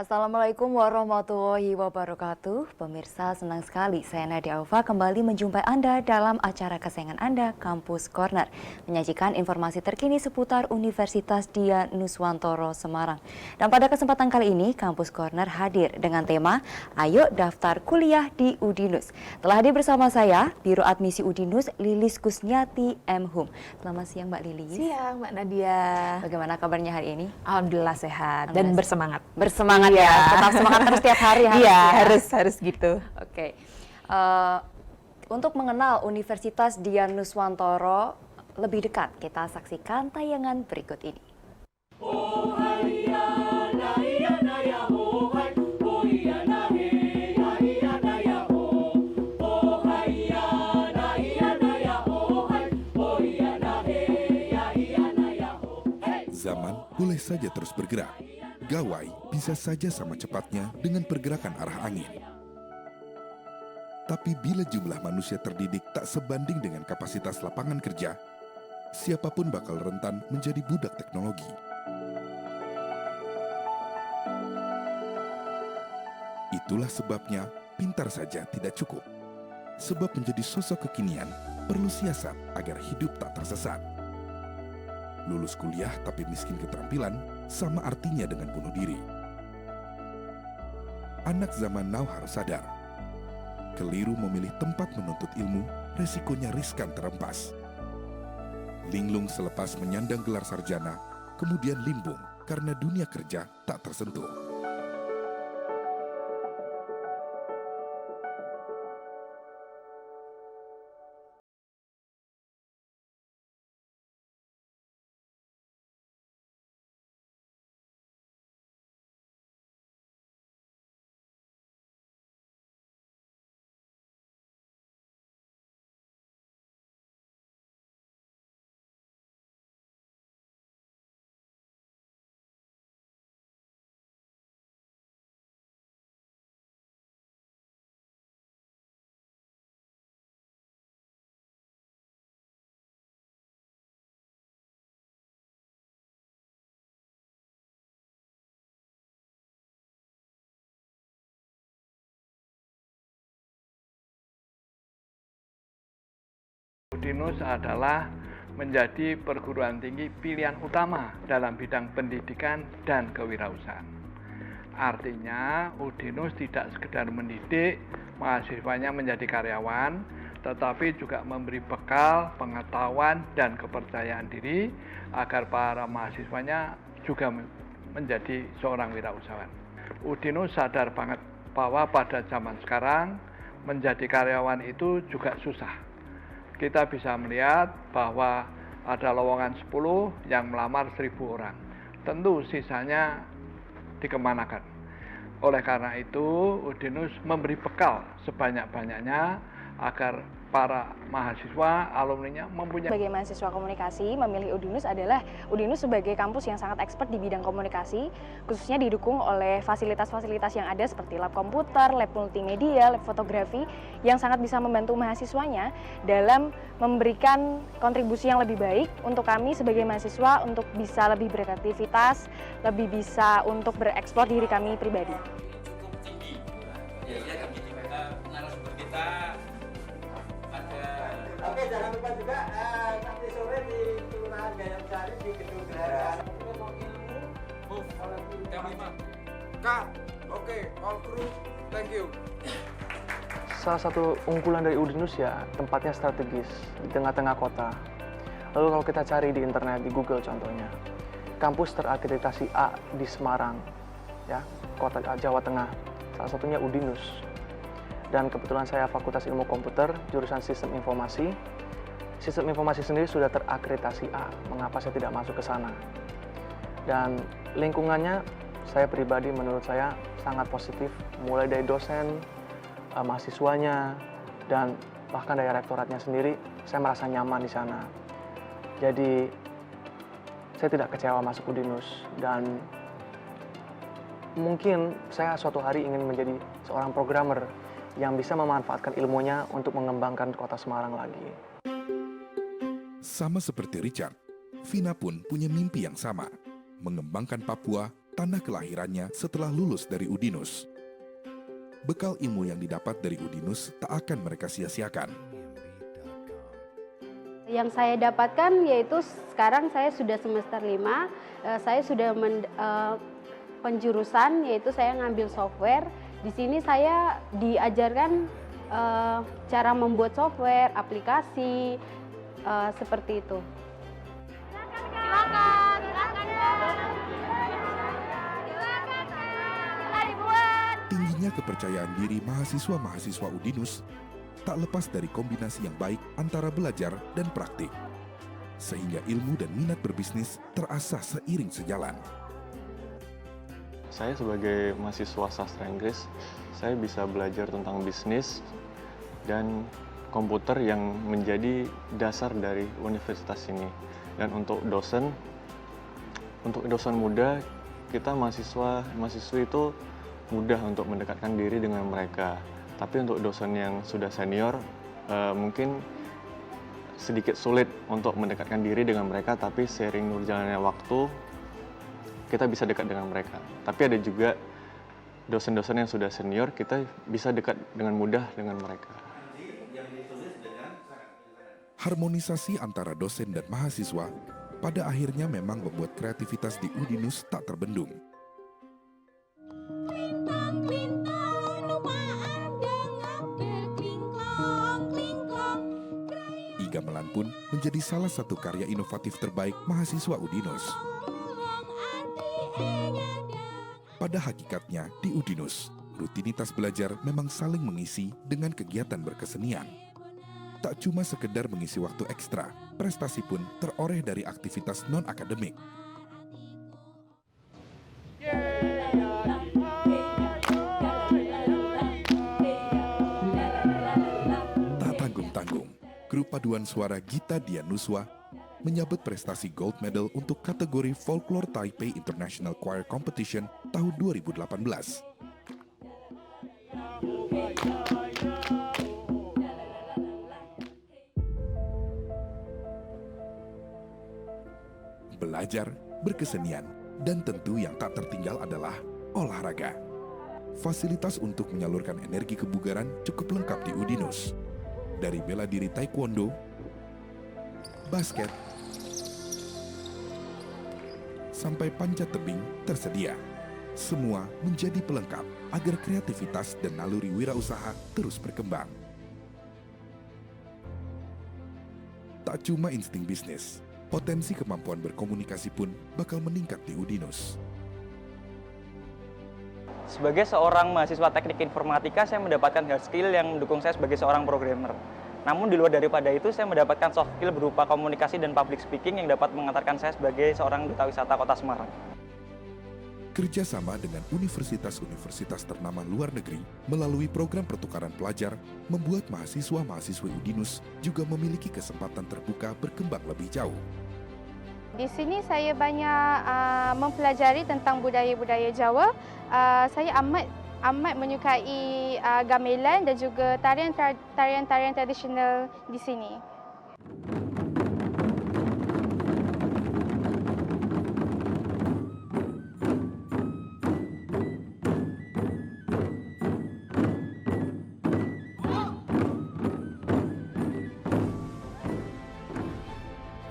Assalamualaikum warahmatullahi wabarakatuh. Pemirsa, senang sekali saya Nadia Aufa kembali menjumpai Anda dalam acara kesayangan Anda, Kampus Corner, menyajikan informasi terkini seputar Universitas Dian Nuswantoro Semarang. Dan pada kesempatan kali ini, Kampus Corner hadir dengan tema Ayo Daftar Kuliah di Udinus. Telah hadir bersama saya, Biro Admisi Udinus, Lilis Kusniati M. Hum. Selamat siang Mbak Lilis. Siang Mbak Nadia. Bagaimana kabarnya hari ini? Alhamdulillah sehat dan bersemangat. Bersemangat ya, tetap semangat terus tiap hari harus. Iya, ya. harus gitu. Oke. Untuk mengenal Universitas Dian Nuswantoro lebih dekat, kita saksikan tayangan berikut ini. Zaman boleh saja terus bergerak. Gawai bisa saja sama cepatnya dengan pergerakan arah angin. Tapi bila jumlah manusia terdidik tak sebanding dengan kapasitas lapangan kerja, siapapun bakal rentan menjadi budak teknologi. Itulah sebabnya pintar saja tidak cukup. Sebab menjadi sosok kekinian perlu siasat agar hidup tak tersesat. Lulus kuliah tapi miskin keterampilan sama artinya dengan bunuh diri. Anak zaman now harus sadar, keliru memilih tempat menuntut ilmu, resikonya riskan terempas. Linglung selepas menyandang gelar sarjana, kemudian limbung karena dunia kerja tak tersentuh. Udinus adalah menjadi perguruan tinggi pilihan utama dalam bidang pendidikan dan kewirausahaan. Artinya, Udinus tidak sekedar mendidik mahasiswanya menjadi karyawan, tetapi juga memberi bekal, pengetahuan, dan kepercayaan diri agar para mahasiswanya juga menjadi seorang wirausahawan. Udinus sadar banget bahwa pada zaman sekarang menjadi karyawan itu juga susah. Kita bisa melihat bahwa ada lowongan 10 yang melamar 1.000 orang. Tentu sisanya dikemanakan. Oleh karena itu, Udinus memberi bekal sebanyak-banyaknya agar para mahasiswa, alumninya mempunyai. Sebagai mahasiswa komunikasi, memilih Udinus adalah Udinus sebagai kampus yang sangat expert di bidang komunikasi, khususnya didukung oleh fasilitas-fasilitas yang ada seperti lab komputer, lab multimedia, lab fotografi, yang sangat bisa membantu mahasiswanya dalam memberikan kontribusi yang lebih baik untuk kami sebagai mahasiswa untuk bisa lebih berkreativitas, lebih bisa untuk bereksplor diri kami pribadi. Cukup tinggi. Ya, narasumber kita Oke, jangan lupa juga nanti sore di Kelurahan Gayam Sari di Gedung Gerakan. Kak, oke, all crew, thank you. Salah satu unggulan dari Udinus ya, tempatnya strategis di tengah-tengah kota. Lalu kalau kita cari di internet, di Google contohnya, kampus terakreditasi A di Semarang, ya, kota Jawa Tengah. Salah satunya Udinus. Dan kebetulan saya Fakultas Ilmu Komputer, jurusan Sistem Informasi. Sistem Informasi sendiri sudah terakreditasi A, mengapa saya tidak masuk ke sana? Dan lingkungannya, saya pribadi menurut saya sangat positif, mulai dari dosen, mahasiswanya, dan bahkan dari rektoratnya sendiri, saya merasa nyaman di sana. Jadi, saya tidak kecewa masuk Udinus, dan mungkin saya suatu hari ingin menjadi seorang programmer yang bisa memanfaatkan ilmunya untuk mengembangkan kota Semarang lagi. Sama seperti Richard, Vina pun punya mimpi yang sama, mengembangkan Papua tanah kelahirannya setelah lulus dari Udinus. Bekal ilmu yang didapat dari Udinus tak akan mereka sia-siakan. Yang saya dapatkan yaitu sekarang saya sudah semester 5, saya sudah penjurusan yaitu saya ngambil software. Di sini saya diajarkan cara membuat software, aplikasi, seperti itu. Tingginya kepercayaan diri mahasiswa-mahasiswa Udinus tak lepas dari kombinasi yang baik antara belajar dan praktik, sehingga ilmu dan minat berbisnis terasah seiring sejalan. Saya sebagai mahasiswa sastra Inggris, saya bisa belajar tentang bisnis dan komputer yang menjadi dasar dari universitas ini. Dan untuk dosen muda, kita mahasiswi itu mudah untuk mendekatkan diri dengan mereka. Tapi untuk dosen yang sudah senior, mungkin sedikit sulit untuk mendekatkan diri dengan mereka, tapi seiring berjalannya waktu, kita bisa dekat dengan mereka. Tapi ada juga dosen-dosen yang sudah senior, kita bisa dekat dengan mudah dengan mereka. Harmonisasi antara dosen dan mahasiswa pada akhirnya memang membuat kreativitas di Udinus tak terbendung. Gamelan pun menjadi salah satu karya inovatif terbaik mahasiswa Udinus. Pada hakikatnya di Udinus, rutinitas belajar memang saling mengisi dengan kegiatan berkesenian. Tak cuma sekedar mengisi waktu ekstra, prestasi pun teroreh dari aktivitas non-akademik. Tak tanggung-tanggung, grup paduan suara Gita Dianuswa menyabet prestasi gold medal untuk kategori Folklore Taipei International Choir Competition tahun 2018. Belajar, berkesenian, dan tentu yang tak tertinggal adalah olahraga. Fasilitas untuk menyalurkan energi kebugaran cukup lengkap di Udinus. Dari bela diri taekwondo, basket, sampai panjat tebing tersedia. Semua menjadi pelengkap agar kreativitas dan naluri wirausaha terus berkembang. Tak cuma insting bisnis, potensi kemampuan berkomunikasi pun bakal meningkat di Udinus. Sebagai seorang mahasiswa teknik informatika, saya mendapatkan hard skill yang mendukung saya sebagai seorang programmer. Namun di luar daripada itu, saya mendapatkan soft skill berupa komunikasi dan public speaking yang dapat mengantarkan saya sebagai seorang duta wisata Kota Semarang. Kerjasama dengan universitas-universitas ternama luar negeri melalui program pertukaran pelajar membuat mahasiswa-mahasiswi Udinus juga memiliki kesempatan terbuka berkembang lebih jauh. Di sini saya banyak mempelajari tentang budaya-budaya Jawa. Saya amat menyukai gamelan dan juga tarian-tarian tradisional di sini.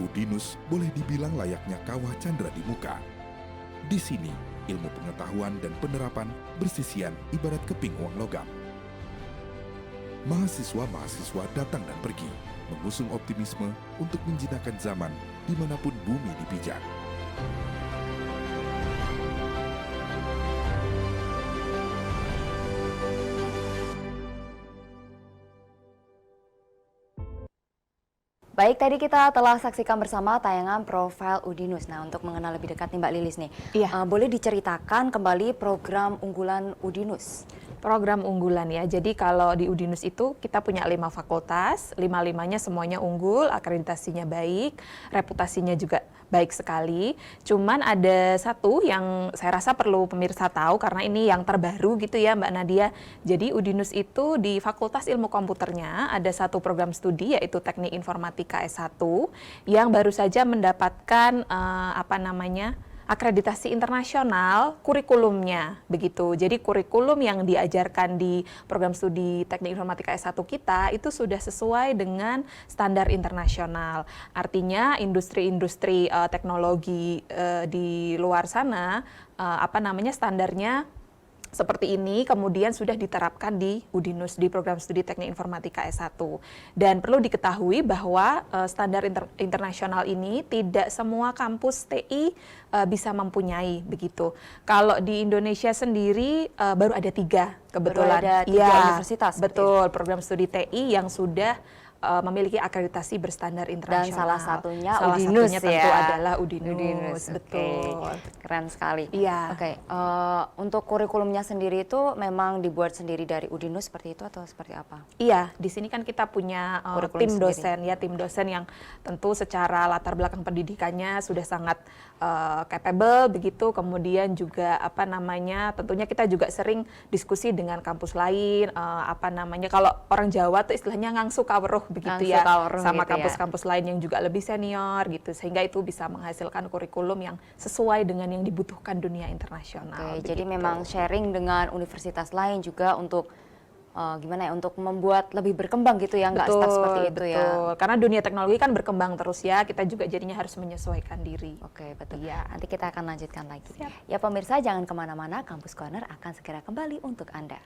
Udinus boleh dibilang layaknya kawah candra di muka. Di sini, ilmu pengetahuan dan penerapan bersisian ibarat keping uang logam. Mahasiswa-mahasiswa datang dan pergi, mengusung optimisme untuk menjinakkan zaman dimanapun bumi dipijak. Baik, tadi kita telah saksikan bersama tayangan profil Udinus. Nah, untuk mengenal lebih dekat nih Mbak Lilis nih, boleh diceritakan kembali program unggulan Udinus? Program unggulan ya, jadi kalau di Udinus itu kita punya 5 fakultas, 5-5-nya semuanya unggul, akreditasinya baik, reputasinya juga baik sekali. Cuman ada satu yang saya rasa perlu pemirsa tahu karena ini yang terbaru gitu ya Mbak Nadia. Jadi Udinus itu di Fakultas Ilmu Komputernya ada satu program studi yaitu Teknik Informatika S1 yang baru saja mendapatkan akreditasi internasional kurikulumnya begitu. Jadi kurikulum yang diajarkan di program studi Teknik Informatika S1 kita itu sudah sesuai dengan standar internasional. Artinya industri-industri teknologi di luar sana standarnya seperti ini, kemudian sudah diterapkan di Udinus, di program studi Teknik Informatika S1. Dan perlu diketahui bahwa standar internasional ini tidak semua kampus TI bisa mempunyai begitu. Kalau di Indonesia sendiri baru ada 3 kebetulan. Baru ada 3 universitas. Betul, program studi TI yang sudah memiliki akreditasi berstandar internasional. Dan salah satunya Salah Udinus satunya ya. tentu adalah Udinus. Betul. Keren sekali. Iya. Oke, untuk kurikulumnya sendiri itu memang dibuat sendiri dari Udinus seperti itu atau seperti apa? Iya, di sini kan kita punya Kurikulum tim sendiri. dosen ya, tim dosen yang tentu secara latar belakang pendidikannya sudah sangat capable begitu. Kemudian juga tentunya kita juga sering diskusi dengan kampus lain, kalau orang Jawa tuh istilahnya ngangsu kawruh begitu ya, sama kampus-kampus lain yang juga lebih senior gitu, sehingga itu bisa menghasilkan kurikulum yang sesuai dengan yang dibutuhkan dunia internasional. Oke, jadi memang sharing dengan universitas lain juga untuk untuk membuat lebih berkembang gitu ya, nggak stuck seperti itu ya. Betul, karena dunia teknologi kan berkembang terus ya, kita juga jadinya harus menyesuaikan diri. Oke, betul. Iya. Nanti kita akan lanjutkan lagi. Siap. Ya pemirsa, jangan kemana-mana, Kampus Corner akan segera kembali untuk Anda.